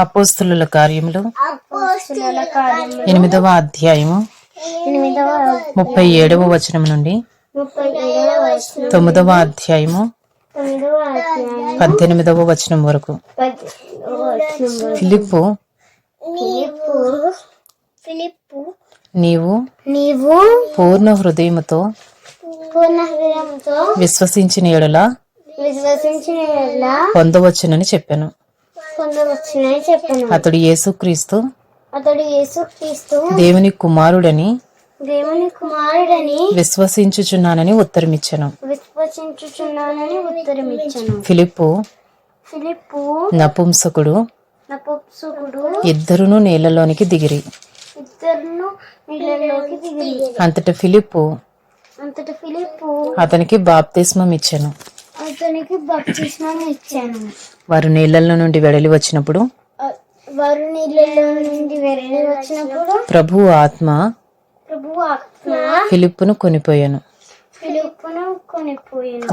అపోస్తలుల కార్యములు 8వ అధ్యాయము 37వ వచనం నుండి 9వ అధ్యాయము 18వ వచనం వరకు. ఫిలిప్పు, నీవు పూర్ణ హృదయముతో విశ్వసించిన యెడల పొందవచ్చునని చెప్పాను. అతడు యేసుక్రీస్తు దేవుని కుమారుడని విశ్వసించుచున్నానని ఉత్తరమిచ్చెను. ఫిలిప్పు నపుంసకుడు ఇద్దరును నీళ్లలోనికి దిగిరి. అంతట ఫిలిప్పు అతనికి బాప్తిస్మం ఇచ్చెను. వారు నీళ్లలో నుండి వెడలి వచ్చినప్పుడు ప్రభు ఆత్మ ఫిలిప్పును కొనిపోయాను.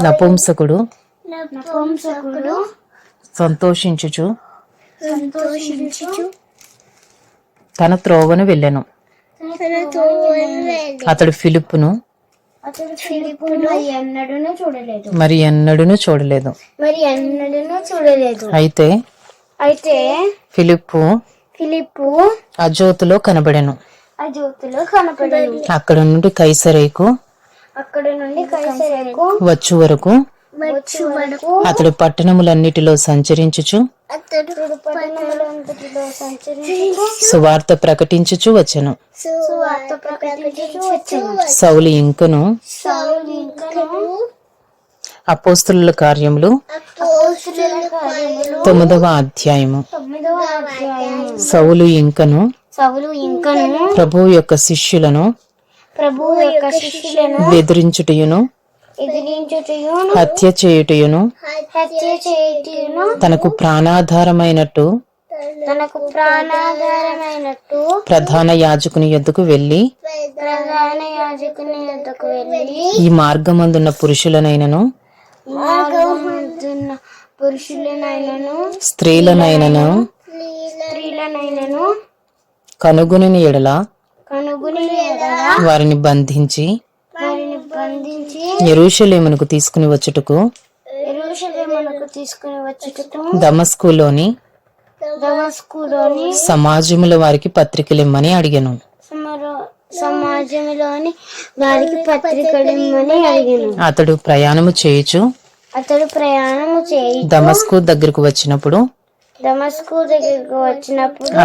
నపుంసకుడు సంతోషించుచు తన త్రోవను వెళ్ళెను. అతడు ఫిలిప్పును మరి ఎన్నడూను చూడలేదు. అయితే ఫిలిప్పు అజోతులో కనబడెను. అక్కడ నుండి కైసరేకు వచ్చు వరకు అతడు పట్టణములన్నిటిలో సంచరించుచు సువార్త ప్రకటించుచు వచ్చెను. సౌలు ఇంకను అపోస్తలుల కార్యములు 9వ అధ్యాయము. సౌలు ఇంకను ప్రభువు యొక్క శిష్యులను బెదిరించుటయును హత్య చేయుటయును తనకు ప్రాణాధారమైనట్టు ప్రధాన యాజకుని యొద్దకు వెళ్లి ఈ మార్గమందున్న పురుషులనైనను స్త్రీలనైనను కనుగొనిన యెడల వారిని బంధించి యెరూషలేమునకు తీసుకుని వచ్చుటకు దమస్కులోని సమాజముల వారికి పత్రికలిమ్మని అడిగాను. అతడు ప్రయాణము చేయుచు దమస్కు దగ్గరకు వచ్చినప్పుడు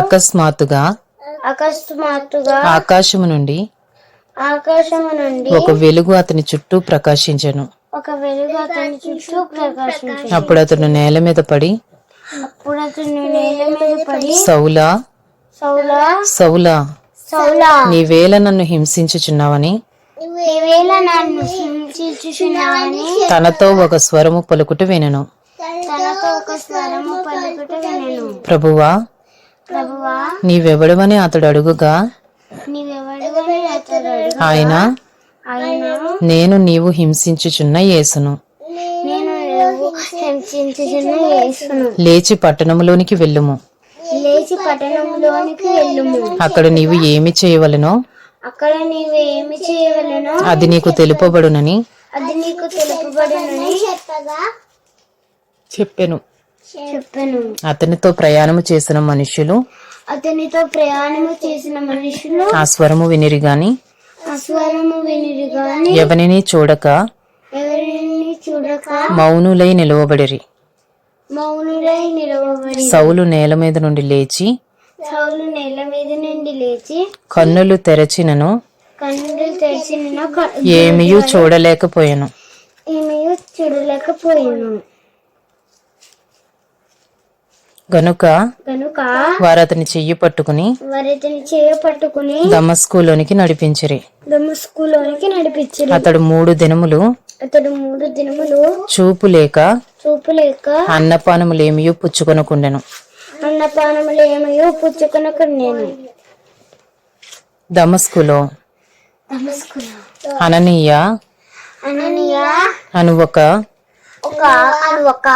అకస్మాత్తుగా ఆకాశము నుండి ఒక వెలుగు అతని చుట్టూ ప్రకాశించెను. అప్పుడు అతడు నేల మీద పడి సౌలా సౌలా నీవేళ నన్ను హింసించుచున్నావని తనతో ఒక స్వరము పలుకుట వినెను. ప్రభువా నీవెవడవని అతడు అడుగుగా ఆయన నేను నీవు హింసించుచున్న యేసును. లేచి పట్టణములోనికి వెళ్ళుము. అక్కడ నీవు ఏమి చేయవలెనో అది నీకు తెలుపబడునని చెప్పెను. అతనితో ప్రయాణము చేసిన మనుష్యులు ఆ స్వరము వినిరి గాని ఎవరిని చూడక మౌనులై నిలవబడిరి. సౌలు నేల మీద నుండి లేచి కన్నులు తెరచినను ఏమీయూ చూడలేకపోయాను. గనుక వారు అతని చెయ్యి పట్టుకుని దమస్కులోనికి నడిపించిరి. అతడు 3 దినములు చూపు లేక అన్నపానములేమియూ పుచ్చుకొనకుండెను. దమస్కులో అననీయ అను ఒక ఒక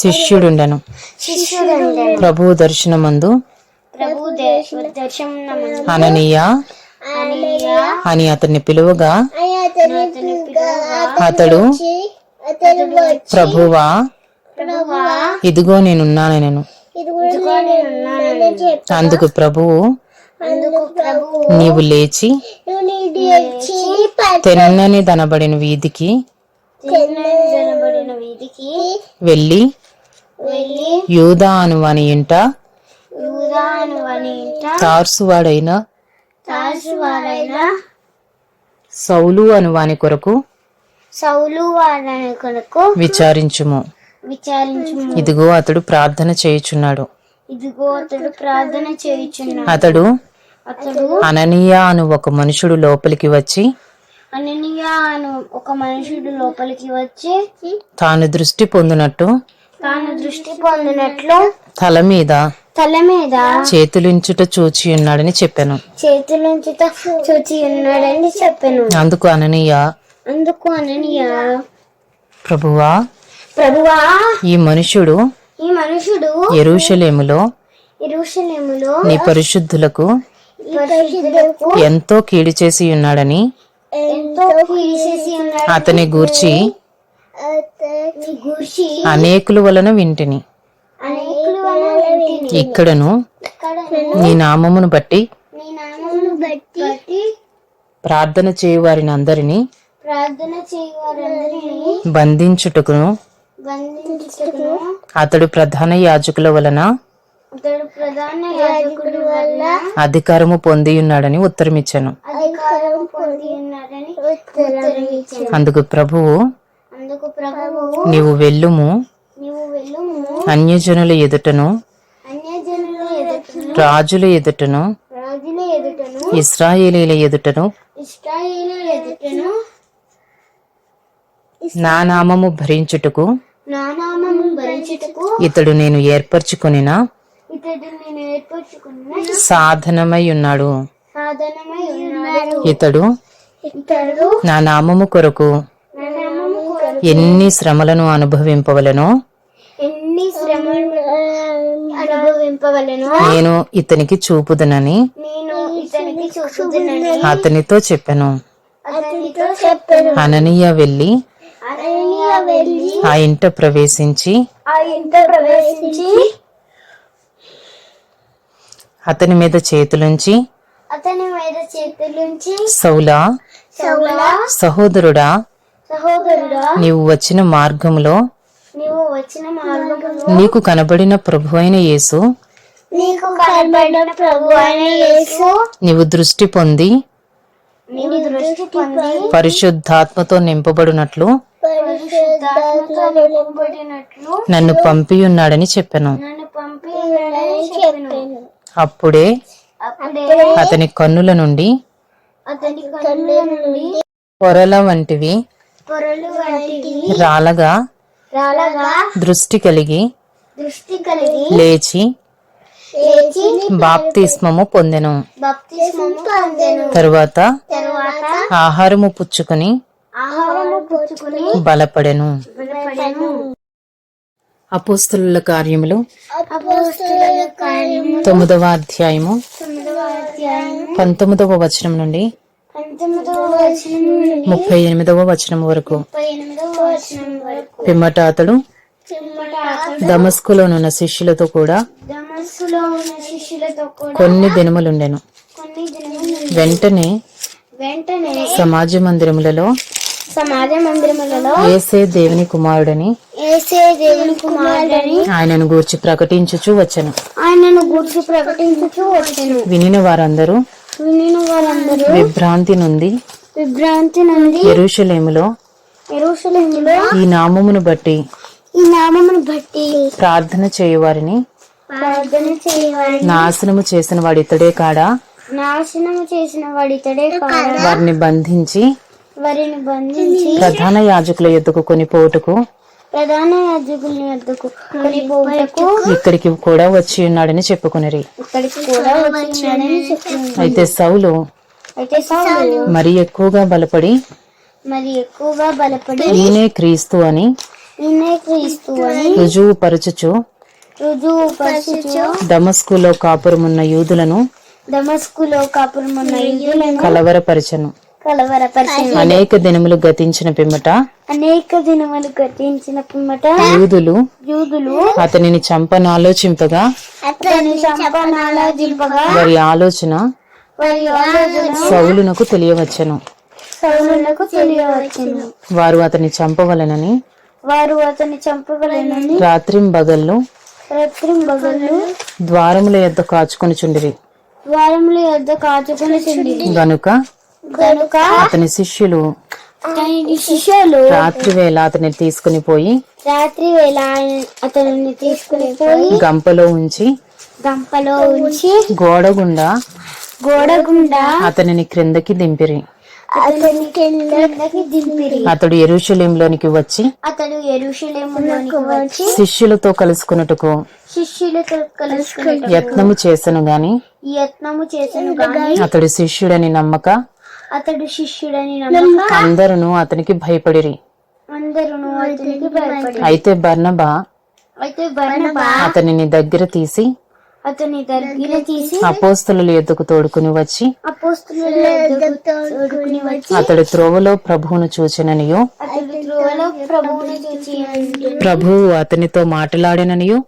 శిష్యుడుండెను. శిష్యుడుండెను. ప్రభువు దర్శనమందు ప్రభు దర్శనమందు అననీయ అని అతన్ని పిలువగా అతడు ప్రభువా ఇదిగో నేనున్నానెను. అందుకు ప్రభువు నీవు లేచి తెన్నని దనబడిన వీధికి వెళ్ళి యూదా అనువాని ఇంట తార్సువాడైన సౌలు అనువాని కొరకు విచారించుము. ఇదిగో అతడు ప్రార్థన చేయుచున్నాడు. అతడు అననీయ అను ఒక మనుషుడు లోపలికి వచ్చి తాను దృష్టి పొందినట్టు తల మీద చేతులుంచుట చూచి ఉన్నాడని చెప్పాను. అందుకు అననీయ ప్రభువా ఈ మనుషుడు యెరూషలేములో నీ పరిశుద్ధులకు ఎంతో కీడు చేసి ఉన్నాడని అతని గూర్చి అనేకుల వలన వింటిని. ఇక్కడను నీ నామమును బట్టి ప్రార్థన చేయు వారిని అందరినీ బంధించుటకును అతడు ప్రధాన యాజకుల వలన అధికారము పొంది ఉన్నాడని ఉత్తరమిచ్చాను. అందుకు ప్రభువు నీవు వెళ్ళుము, అన్యజనుల ఎదుటను రాజుల ఎదుటను ఇశ్రాయేలీల ఎదుటను నా నామము భరించుటకు ఇతడు నేను ఏర్పరచుకొనిన సాధనమై ఉన్నాడు. ఇతడు నా నామము కొరకు ఎన్ని శ్రమలను అనుభవింపవలెనో నేను ఇతనికి చూపుదనని అతనితో చెప్పాను. అననీయ వెళ్ళి ఆ ఇంట ప్రవేశించి అతని మీద చేతులుంచి సౌలా సహోదరుడా నీవు వచ్చిన మార్గంలో నీకు కనబడిన ప్రభువైన యేసు నీవు దృష్టి పొంది పరిశుద్ధాత్మతో నింపబడినట్లు నన్ను పంపియున్నాడని చెప్పాను. అప్పుడే అతని కన్నుల నుండి పొరల వంటివి రాలగా దృష్టి కలిగి లేచి బాప్తిస్మము పొందెను. తరువాత ఆహారము పుచ్చుకొని బలపడెను. అపోస్తలుల కార్యములు 9వ అధ్యాయము 19వ వచనం నుండి 38వ వచనం వరకు. పిమ్మట అతడు దమస్కులోనున్న శిష్యులతో కూడా కొన్ని దినములుండెను. వెంటనే సమాజ మందిరములలో యేసే దేవుని కుమారుడని ఆయనను గూర్చి ప్రకటించుచు వచ్చెను. వినిన వారందరూ విభ్రాంతి నుండి యెరూషలేములో ఈ నామమును బట్టి ప్రార్థన చేయువారిని నాశనము చేసిన వాడితడే కాడా వారిని బంధించి ప్రధాన యాజకుల యొద్దకు కొని పోటుకు ఇక్కడికి కూడా వచ్చి ఉన్నాడని చెప్పుకునిరి. అయితే సౌలు మరి ఎక్కువగా బలపడి ఈయనే క్రీస్తు అని ఈయనే క్రీస్తు అని రుజువుపరచుచు రుజువుపరచుచు దమస్కులో కాపురమున్న యూదులను దమస్కులో కాపురమున్న యూదులను కలవరపరచను. అనేక దినములు గతించిన పిమ్మట యూదులు అతనిని చంపనాలోచింపగా వారి ఆలోచన సౌలునకు తెలియవచ్చెను. వారు అతని చంపవలెనని రాత్రింబగళ్ళు ద్వారముల యొద్ద కాచుకొనుచుండిరి. గనుక అతని శిష్యులు రాత్రి వేళ అతన్ని తీసుకుని పోయి గంపలో ఉంచి గోడ గుండా అతనిని క్రిందకి దింపిరి. అతడు యెరూషలేములోనికి వచ్చి శిష్యులతో కలుసుకున్నట్టుకు యత్నము చేసెను గాని అతడు శిష్యుడని నమ్మక అందరును అతనికి భయపడిరి. అయితే బర్నబా అతనిని దగ్గర తీసి అపోస్తలుల యొద్దకు తోడుకుని వచ్చి అతడు త్రోవలో ప్రభువును చూచెననియు ప్రభువు అతనితో మాట్లాడిననియు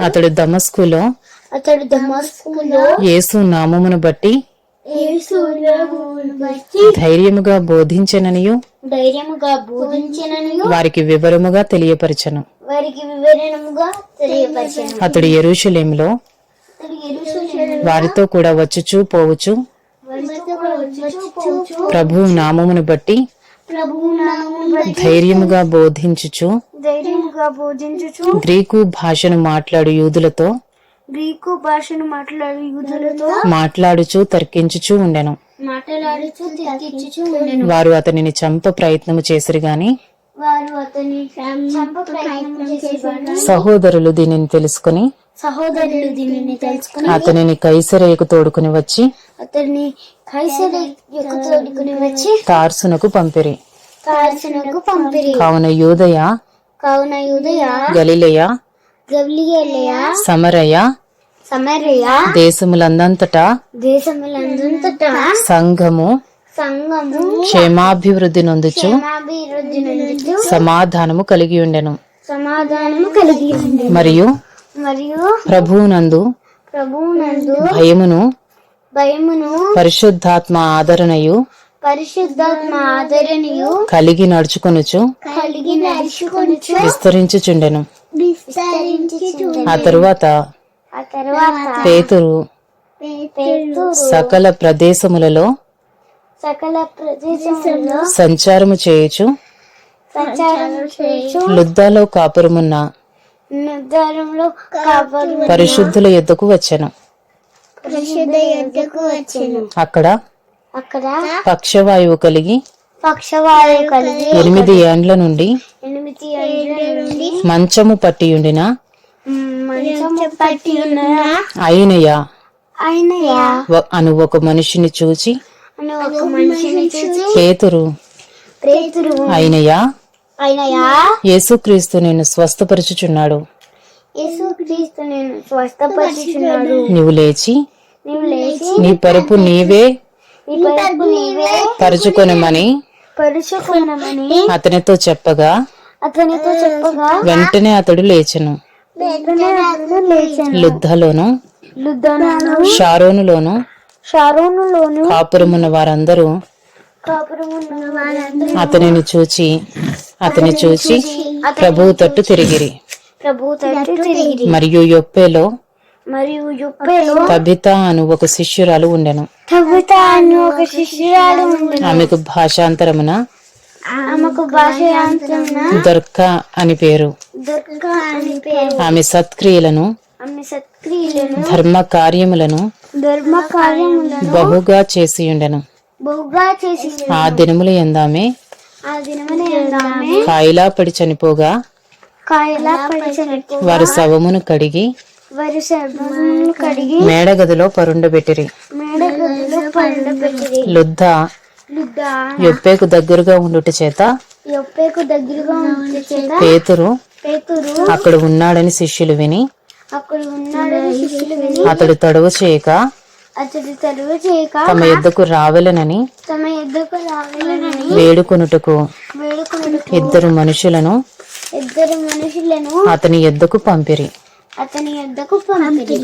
అతడు దమస్కులో యేసు నామమును బట్టి ధైర్యముగా బోధించెననియు వారికి వివరముగా తెలియపరచను. అతడు యెరూషలేములో వారితో కూడా వచ్చుచూ పోవుచు ప్రభువు నామమును బట్టి ధైర్యముగా బోధించుచు గ్రీకు భాషను మాట్లాడు యూదులతో మాట్లాడుచు తర్కించుచు ఉండెను. వారు అతనిని చంప ప్రయత్నము చేసిరి గాని సహోదరులు దీనిని తెలుసుకుని అతనిని కైసరయ్యకు తోడుకుని వచ్చి తార్సునకు పంపిరి. కావున యూదయ గలిలయ సమరయ దేశములందంతటా సంఘము క్షేమాభివృద్ధి నొందుచు సమాధానము కలిగి ఉండెను. మరియు ప్రభువునందు భయమును పరిశుద్ధాత్మ ఆదరణయు కలిగి నడుచుకొనుచు విస్తరించుచుండెను. ఆ తరువాత పేతురు సకల ప్రదేశములలో సంచారము చేయుచు లుద్దలో కాపురమున్న పరిశుద్ధుల యొద్దకు వచ్చెను. అక్కడ పక్షవాయువు కలిగి 8 ఏండ్ల నుండి మంచము పట్టియుండిన అయినయ అను ఒక మనిషిని చూచి పేతురు అయినయ యేసుక్రీస్తు నేను స్వస్థపరచుచున్నాడు. నీవు లేచి నీ పరుపు నీవే పరుచుకొనమని అతనితో చెప్పగా వెంటనే అతడు లేచెను. లుద్దలోను షారోనులోను కాపురమున్న వారందరూ అతని చూచి ప్రభువు తట్టు తిరిగిరి. మరియు యొప్పేలో తబిత అను ఒక శిష్యురాలు ఉండెను. ఆమెకు భాషాంతరమున దొర్క అని పేరు. ఆమె సత్క్రియలను ధర్మ కార్యములను బహుగా చేసియుండెను. ఆ దినముల యందామె కాయిలా పడి చనిపోగా వారు శవమును కడిగి మేడగదిలో పరుండబెట్టిరి. లుద్ద యొప్పేకు దగ్గరగా ఉండుట చేత యొప్పేకు దగ్గరగా ఉంటే చేత పేతురు పేతురు అక్కడ ఉన్నాడని శిష్యులు విని అక్కడ ఉన్నాడని శిష్యులు విని అతడు తడువ చేయక అతడు తరువు చేయక తమ యొద్దకు రావలెనని తమ ఎద్దుకు రావాలని వేడుకొనుటకు వేడుకొనుటకు ఇద్దరు మనుషులను ఇద్దరు మనుషులను అతని యొద్దకు పంపిరి. అతని యొద్దకు పంపిరి.